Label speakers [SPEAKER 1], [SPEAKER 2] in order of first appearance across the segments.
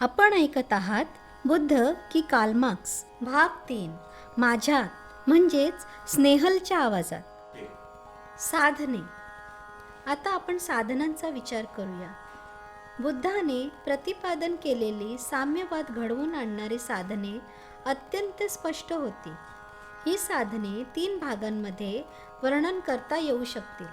[SPEAKER 1] आपण ऐकत आहात बुद्ध की कार्ल मार्क्स भाग 3 माझ्यात म्हणजेच स्नेहलच्या आवाजात. साधने. आता आपण साधनांचा विचार करूया. बुद्धाने प्रतिपादन केलेली साम्यवाद घडवून आणणारी साधने अत्यंत स्पष्ट होती. ही साधने 3 भागांमध्ये वर्णन करता येऊ शकतील.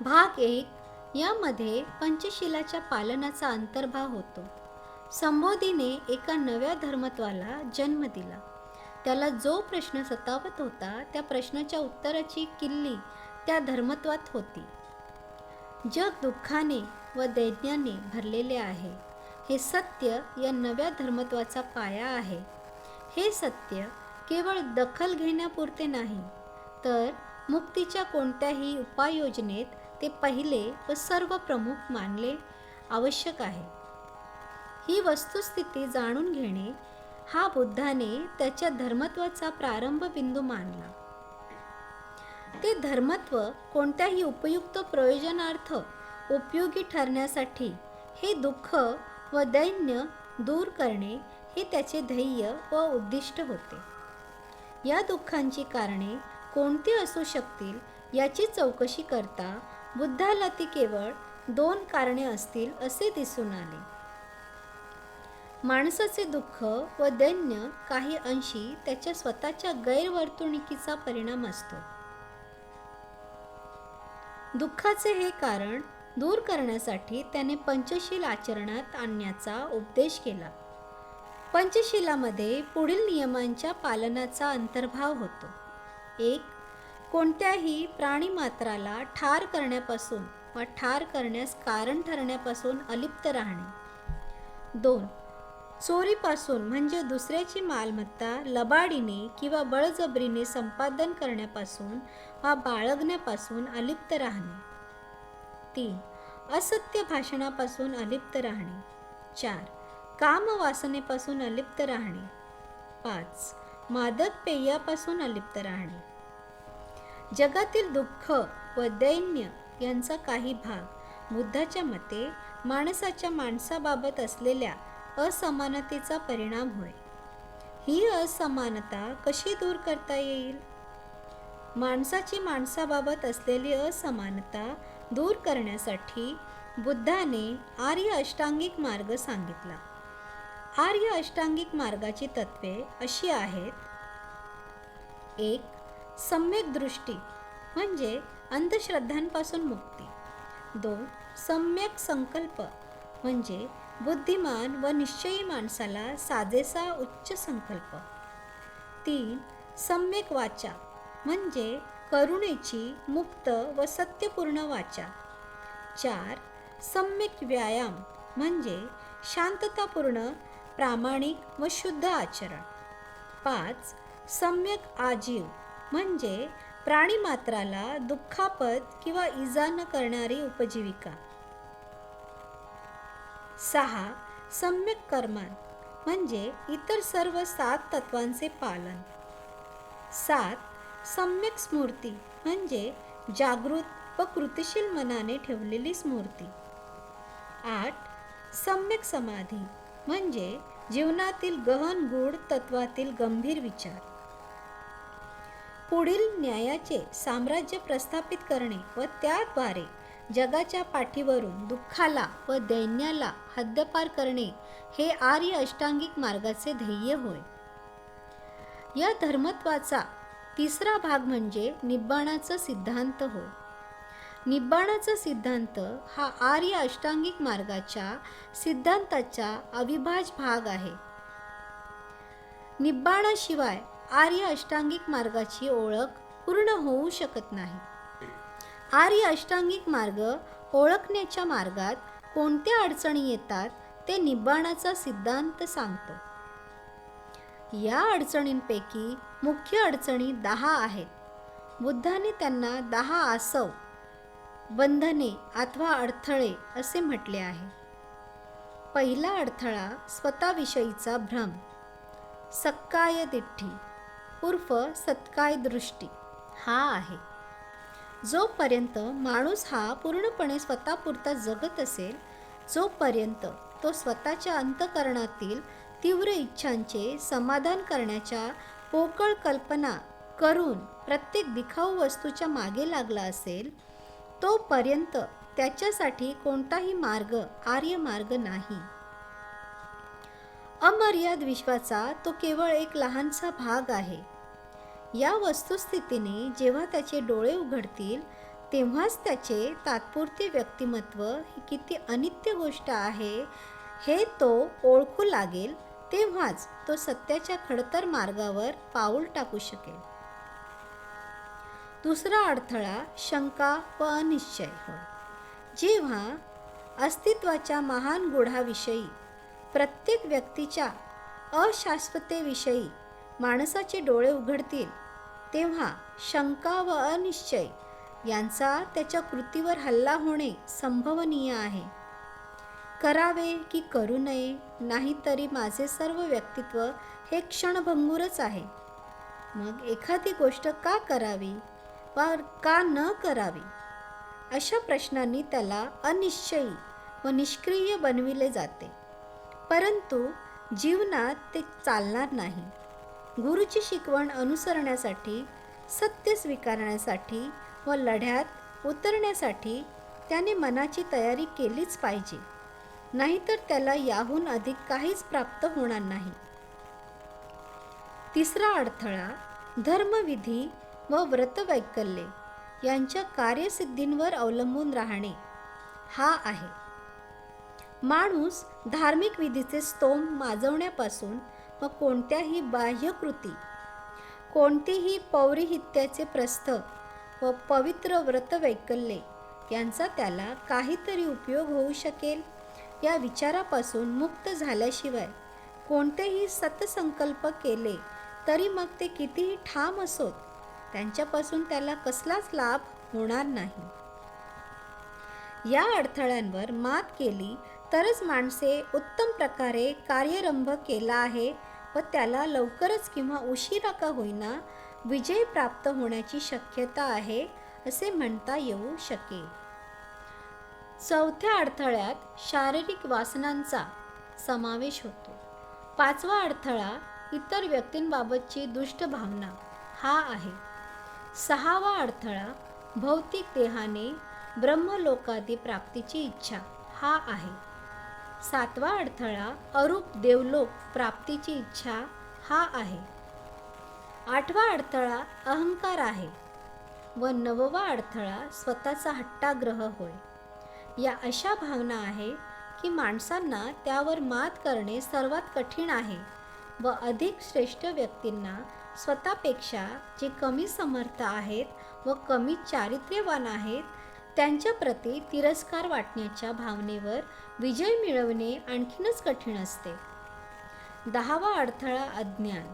[SPEAKER 1] भाग 1 यामध्ये पंचशीलाच्या पालनाचा अंतर्भाव होतो. संबोधीने एका नव्या धर्मत्वाला जन्म दिला. त्याला जो प्रश्न सतावत होता त्या प्रश्नाच्या उत्तराची किल्ली त्या धर्मत्वात होती. जग दुःखाने व दैन्याने भरलेले आहे. हे सत्य या नव्या धर्मत्वाचा पाया आहे. हे सत्य केवळ दखल घेण्यापुरते नाही, तर मुक्तीच्या कोणत्याही उपाययोजनेत ते पहिले व सर्वप्रमुख मानले आवश्यक आहे. ही वस्तुस्थिती जाणून घेणे हा बुद्धाने त्याच्या धर्मत्वाचा प्रारंभ बिंदू मानला. ते धर्मत्व कोणत्याही उपयुक्त प्रयोजनार्थ उपयोगी ठरण्यासाठी हे दुःख व दैन्य दूर करणे हे त्याचे ध्येय व उद्दिष्ट होते. या दुःखांची कारणे कोणती असू शकतील याची चौकशी करता बुद्धाला ती केवळ 2 कारणे असतील असे दिसून आले. माणसाचे दुःख व दैन्य काही अंशी त्याच्या स्वतःच्या गैरवर्तणुकीचा परिणाम असतो. दुःखाचे हे कारण दूर करण्यासाठी त्याने पंचशील आचरणात आणण्याचा उपदेश केला. पंचशीलामध्ये पुढील नियमांच्या पालनाचा अंतर्भाव होतो. 1. कोणत्याही प्राणीमात्राला ठार करण्यापासून वा ठार करण्यास कारण ठरण्यापासून अलिप्त राहणे. 2. चोरीपासून म्हणजे दुसऱ्याची मालमत्ता लबाडीने किंवा बळजबरीने संपादन करण्यापासून वा बाळगण्यापासून अलिप्त राहणे. 3. असत्य भाषणापासून अलिप्त राहणे. 4. कामवासनेपासून अलिप्त राहणे. 5. मादक पेयापासून अलिप्त राहणे. जगातील दुःख व दैन्य यांचा काही भाग बुद्धाच्या मते माणसाच्या माणसाबाबत असलेल्या असमानतेचा परिणाम होय. ही असमानता कशी दूर करता येईल? माणसाची माणसाबाबत असलेली असमानता दूर करण्यासाठी बुद्धाने आर्य अष्टांगिक मार्ग सांगितला. आर्य अष्टांगिक मार्गाची तत्वे अशी आहेत. 1. सम्यक दृष्टी म्हणजे अंधश्रद्धांपासून मुक्ती. 2. सम्यक संकल्प म्हणजे बुद्धिमान व निश्चयी माणसाला साजेसा उच्च संकल्प. 3. सम्यक वाचा म्हणजे करुणेची मुक्त व सत्यपूर्ण वाचा. 4. सम्यक व्यायाम म्हणजे शांततापूर्ण प्रामाणिक व शुद्ध आचरण. 5. सम्यक आजीव म्हणजे प्राणीमात्राला दुःखापद किंवा इजा न करणारी उपजीविका. 6. सम्यक कर्मान म्हणजे इतर सर्व 7 तत्वांचे पालन. 7. सम्यक स्मृती म्हणजे जागृत व कृतिशील मनाने ठेवलेली स्मृती. 8. सम्यक समाधी म्हणजे जीवनातील गहन गूढ तत्वातील गंभीर विचार. पुढील न्यायाचे साम्राज्य प्रस्थापित करणे व त्याद्वारे जगाच्या पाठीवरून दुःखाला व दैन्याला हद्दपार करणे हे आर्य अष्टांगिक मार्गाचे ध्येय होय. या धर्मत्वाचा 3रा भाग म्हणजे निब्बाणाचा सिद्धांत होय. निब्बाणाचा सिद्धांत हा आर्य अष्टांगिक मार्गाच्या सिद्धांताचा अविभाज्य भाग आहे. निब्बाणाशिवाय आर्य अष्टांगिक मार्गाची ओळख पूर्ण होऊ शकत नाही. आर्य अष्टांगिक मार्ग ओळखण्याच्या मार्गात कोणत्या अडचणी येतात ते निब्बाणाचा सिद्धांत सांगतो. या अडचणींपैकी मुख्य अडचणी 10 आहेत. बुद्धाने त्यांना 10 आसव, बंधने अथवा अडथळे असे म्हटले आहे. पहिला अडथळा स्वतःविषयीचा भ्रम, सक्काय दिठ्ठी उर्फ सत्काय दृष्टी हा आहे. जोपर्यंत माणूस हा पूर्णपणे स्वतःपुरता जगत असेल, जोपर्यंत तो स्वतःच्या अंतःकरणातील तीव्र इच्छांचे समाधान करण्याच्या पोकळ कल्पना करून प्रत्येक दिखाऊ वस्तूच्या मागे लागला असेल, तोपर्यंत त्याच्यासाठी कोणताही मार्ग आर्य मार्ग नाही. अमर्याद विश्वाचा तो केवळ एक लहानसा भाग आहे. या वस्तुस्थितीने जेव्हा त्याचे डोळे उघडतील, तेव्हाच त्याचे तात्पुरते व्यक्तिमत्व ही किती अनित्य गोष्ट आहे हे तो ओळखू लागेल. तेव्हाच तो सत्याच्या खडतर मार्गावर पाऊल टाकू शकेल. दुसरा अडथळा शंका व अनिश्चय होय. जेव्हा अस्तित्वाच्या महान गुढाविषयी, प्रत्येक व्यक्तीच्या अशाश्वतेविषयी माणसाचे डोळे उघडतील, तेव्हा शंका व अनिश्चय यांचा त्याच्या कृतीवर हल्ला होणे संभवनीय आहे. करावे की करू नये, नाहीतरी माझे सर्व व्यक्तित्व हे क्षणभंगूरच आहे. मग एखादी गोष्ट का करावी वा का न करावी, अशा प्रश्नांनी त्याला अनिश्चयी व निष्क्रिय बनविले जाते. परंतु जीवनात ते चालणार नाही. गुरुची शिकवण अनुसरण्यासाठी, सत्य स्वीकारण्यासाठी व लढ्यात उतरण्यासाठी त्याने मनाची तयारी केलीच पाहिजे. नाहीतर त्याला याहून अधिक काहीच प्राप्त होणार नाही. तिसरा अडथळा धर्मविधी व व्रतवैकल्ये यांच्या कार्यसिद्धींवर अवलंबून राहणे हा आहे. माणूस धार्मिक विधीचे स्तोम माजवण्यापासून व कोणत्याही बाह्यकृती, कोणतेही पौरोहित्याचे प्रस्थ व पवित्र व्रतवैकल्ये यांचा त्याला काहीतरी उपयोग होऊ शकेल या विचारापासून मुक्त झाल्याशिवाय कोणतेही सत्संकल्प केले तरी मग ते कितीही ठाम असोत, त्यांच्यापासून त्याला कसलाच लाभ होणार नाही. या अडथळ्यांवर मात केली तरच माणसे उत्तम प्रकारे कार्यरंभ केला आहे व त्याला लवकरच किंवा उशिरा का होईना विजय प्राप्त होण्याची शक्यता आहे असे म्हणता येऊ शकेल. चौथ्या अडथळ्यात शारीरिक वासनांचा समावेश होतो. पाचवा अडथळा इतर व्यक्तींबाबतची दुष्ट भावना हा आहे. सहावा अडथळा भौतिक देहाने ब्रह्मलोकादी प्राप्तीची इच्छा हा आहे. सातवा अडथळा अरूप देवलोक प्राप्तीची इच्छा हा आहे. आठवा अडथळा अहंकार आहे व नववा अडथळा स्वतःचा हट्टाग्रह होय. या अशा भावना आहे की माणसांना त्यावर मात करणे सर्वात कठीण आहे व अधिक श्रेष्ठ व्यक्तींना स्वतःपेक्षा जे कमी समर्थ आहेत व कमी चारित्र्यवान आहेत त्यांच्या प्रती तिरस्कार वाटण्याच्या भावनेवर विजय मिळवणे आणखीनच कठीण असते. 10वा अडथळा अज्ञान.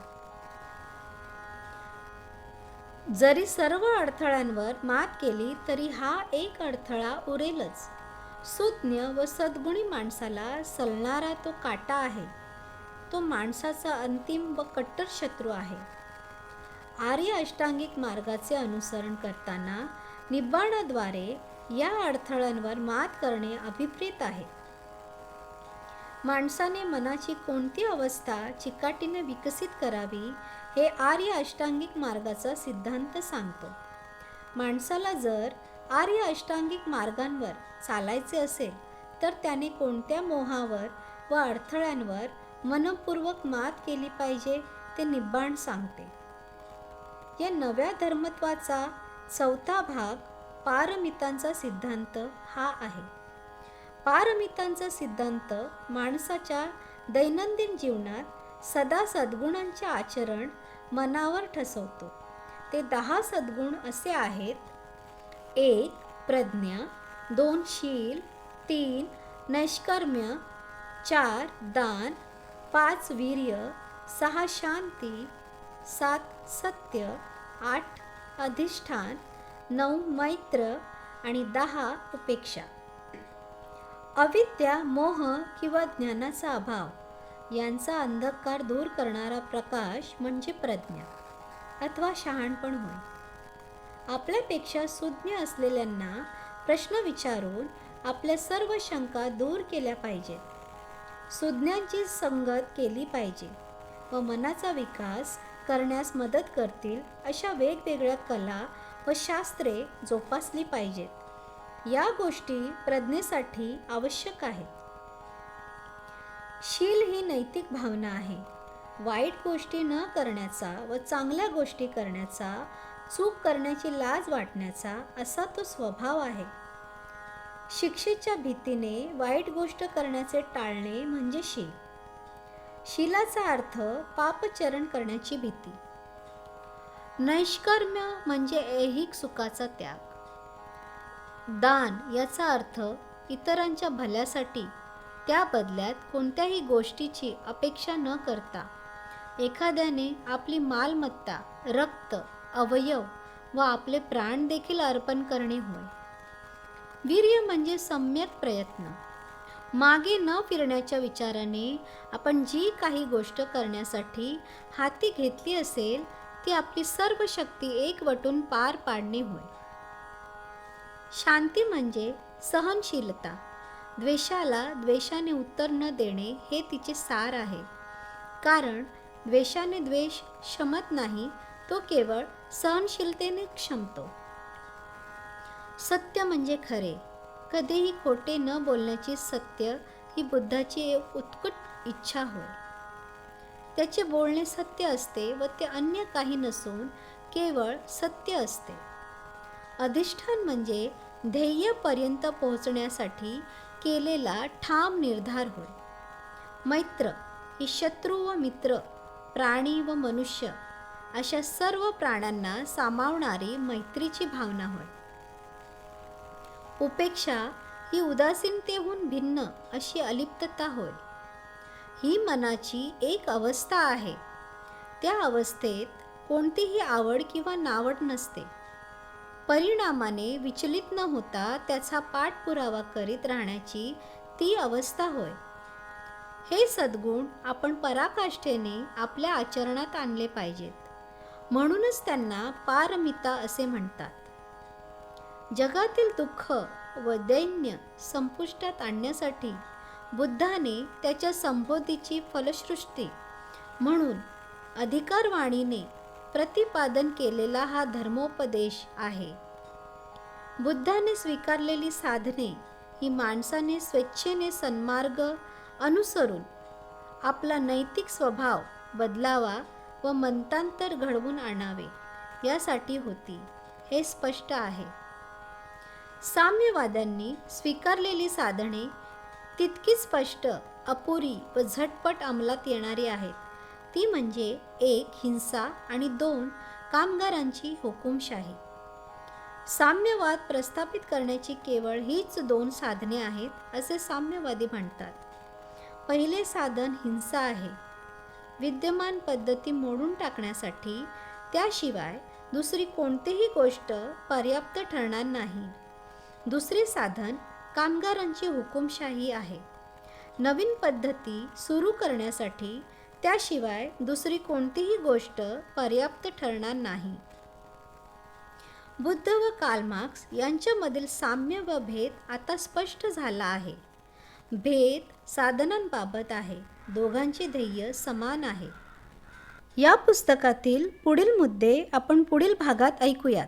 [SPEAKER 1] जरी सर्व अडथळ्यांवर मात केली तरी हा एक अडथळा उरेलच. सुज्ञ व सद्गुणी माणसाला सलणारा तो काटा आहे. तो माणसाचा अंतिम व कट्टर शत्रू आहे. आर्य अष्टांगिक मार्गाचे अनुसरण करताना निब्बाणाद्वारे या अडथळ्यांवर मात करणे अभिप्रेत आहे. माणसाने मनाची कोणती अवस्था चिकाटीने विकसित करावी हे आर्य अष्टांगिक मार्गाचा सिद्धांत सांगतो. माणसाला जर आर्य अष्टांगिक मार्गांवर चालायचे असेल तर त्याने कोणत्या मोहावर व अडथळ्यांवर मनपूर्वक मात केली पाहिजे ते निब्बाण सांगते. या नव्या धर्मत्वाचा चौथा भाग पारमितांचा सिद्धांत हा आहे. पारमितांचा सिद्धांत माणसाच्या दैनंदिन जीवनात सदा सद्गुणांचे आचरण मनावर ठसवतो. ते 10 सद्गुण असे आहेत: 1 प्रज्ञा, 2 शील, 3 नैष्कर्म्य, 4 दान, 5 वीर्य, 6 शांती, 7 सत्य, 8 अधिष्ठान, 9 मैत्र आणि 10 उपेक्षा. अविद्या, मोह किंवा ज्ञानाचा अभाव यांचा अंधकार दूर करणारा प्रकाश म्हणजे प्रज्ञा अथवा शहाणपण होय. आपल्यापेक्षा सुज्ञ असलेल्यांना प्रश्न विचारून आपल्या सर्व शंका दूर केल्या पाहिजेत. सुज्ञांची संगत केली पाहिजे व मनाचा विकास करण्यास मदत करतील अशा वेगवेगळ्या कला व शास्त्रे जोपासली पाहिजेत. या गोष्टी प्रज्ञेसाठी आवश्यक आहेत. शील ही नैतिक भावना आहे. वाईट गोष्टी न करण्याचा व चांगल्या गोष्टी करण्याचा, चूक करण्याची लाज वाटण्याचा असा तो स्वभाव आहे. शिक्षेच्या भीतीने वाईट गोष्ट करण्याचे टाळणे म्हणजे शील. शीलाचा अर्थ पापचरण करण्याची भीती. नैष्कर्म्य म्हणजे ऐहिक सुखाचा त्याग. दान याचा अर्थ इतरांच्या भल्यासाठी त्या बदल्यात कोणत्याही गोष्टीची अपेक्षा न करता एखाद्याने आपली मालमत्ता, रक्त, अवयव व आपले प्राण देखील अर्पण करणे होय. वीर्य म्हणजे सम्यक प्रयत्न. मागे न फिरण्याच्या विचाराने आपण जी काही गोष्ट करण्यासाठी हाती घेतली असेल ती आपली सर्व शक्ती एकवटून पार पाडणे होय. शांती म्हणजे सहनशीलता. द्वेषाला द्वेषाने उत्तर न देणे हे तिचे सार आहे. कारण द्वेषाने द्वेष शमत नाही, तो केवळ सहनशीलतेने क्षमतो. सत्य म्हणजे खरे. कधीही खोटे न बोलण्याची सत्य ही बुद्धाची एक उत्कट इच्छा होय. त्याचे बोलणे सत्य असते व ते अन्य काही नसून केवळ सत्य असते. अधिष्ठान म्हणजे ध्येयापर्यंत पोहोचण्यासाठी केलेला ठाम निर्धार होय. मैत्र ही शत्रू व मित्र, प्राणी व मनुष्य अशा सर्व प्राण्यांना सामावणारी मैत्रीची भावना होय. उपेक्षा ही उदासीनतेहून भिन्न अशी अलिप्तता होय. ही मनाची एक अवस्था आहे. त्या अवस्थेत कोणतीही आवड किंवा नावड नसते. परिणामाने विचलित न होता त्याचा पाठपुरावा करीत राहण्याची ती अवस्था होय. हे सद्गुण आपण पराकाष्ठेने आपल्या आचरणात आणले पाहिजेत. म्हणूनच त्यांना पारमिता असे म्हणतात. जगातील दुःख व दैन्य संपुष्टात आणण्यासाठी बुद्धाने त्याच्या संबोधीची फलश्रुष्टी म्हणून अधिकारवाणीने प्रतिपादन केलेला हा धर्मोपदेश आहे. बुद्धाने स्वीकारलेली साधने ही माणसाने स्वेच्छेने सन्मार्ग अनुसरून आपला नैतिक स्वभाव बदलावा व मंतांतर घडवून आणावे यासाठी होती, हे स्पष्ट आहे. साम्यवाद्यांनी स्वीकारलेली साधने तितकी स्पष्ट, अपुरी व झटपट अंमलात येणारी आहेत. ती म्हणजे 1. हिंसा आणि 2. कामगारांची हुकुमशाही. साम्यवाद प्रस्थापित करण्याची केवळ हीच 2 साधने आहेत असे साम्यवादी म्हणतात. पहिले साधन हिंसा आहे. विद्यमान पद्धती मोडून टाकण्यासाठी त्याशिवाय दुसरी कोणतीही गोष्ट पर्याप्त ठरणार नाही. दुसरे साधन कामगारांची हुकुमशाही आहे. नवीन पद्धती सुरू करण्यासाठी त्याशिवाय दुसरी कोणतीही गोष्ट पर्याप्त ठरणार नाही. बुद्ध व कार्ल मार्क्स यांच्यामधील साम्य व भेद आता स्पष्ट झाला आहे. भेद साधनांबाबत आहे. दोघांचे ध्येय समान आहे. या पुस्तकातील पुढील मुद्दे आपण पुढील भागात ऐकूयात.